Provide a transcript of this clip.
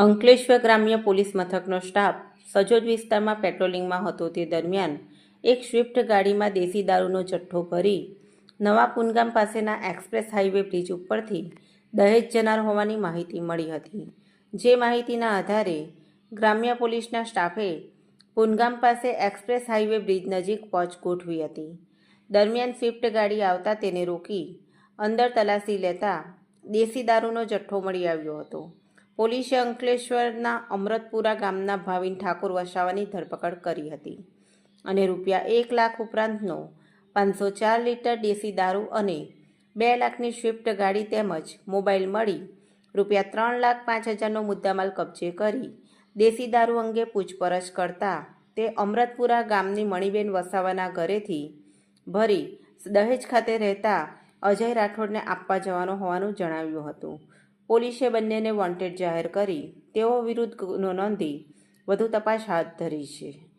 અંકલેશ્વર ગ્રામ્ય police મથકનો staff Sajod વિસ્તારમાં પેટ્રોલિંગમાં હતો તે દરમિયાન એક સ્વિફ્ટ ગાડીમાં દેશી દારૂનો જથ્થો ભરી નવા પુનગામ પાસેના એક્સપ્રેસ હાઈવે બ્રિજ ઉપરથી દહેજ જનાર હોવાની માહિતી મળી હતી. જે માહિતીના આધારે ગ્રામ્ય પોલીસના સ્ટાફે પુનગામ પાસે એક્સપ્રેસ હાઈવે બ્રિજ નજીક પહોંચ ગોઠવી હતી. દરમિયાન સ્વિફ્ટ ગાડી આવતા તેને રોકી અંદર તલાશી લેતા દેશી દારૂનો જથ્થો મળી આવ્યો હતો. પોલીસે અંકલેશ્વરના અમરતપુરા ગામના ભાવિન ઠાકોર વસાવાની ધરપકડ કરી હતી અને ₹1 લાખ ઉપરાંતનો 504 લીટર દેશી દારૂ અને 2 લાખની સ્વિફ્ટ ગાડી તેમજ મોબાઈલ મળી ₹3,05,000નો મુદ્દામાલ કબજે કરી દેશી દારૂ અંગે પૂછપરછ કરતા તે અમરતપુરા ગામની મણિબેન વસાવાના ઘરેથી ભરી દહેજ ખાતે રહેતા અજય રાઠોડને આપવા જવાનો હોવાનું જણાવ્યું હતું. પોલીસે બંનેને વોન્ટેડ જાહેર કરી તેઓ વિરુદ્ધ ગુનો નોંધી વધુ તપાસ હાથ ધરી છે.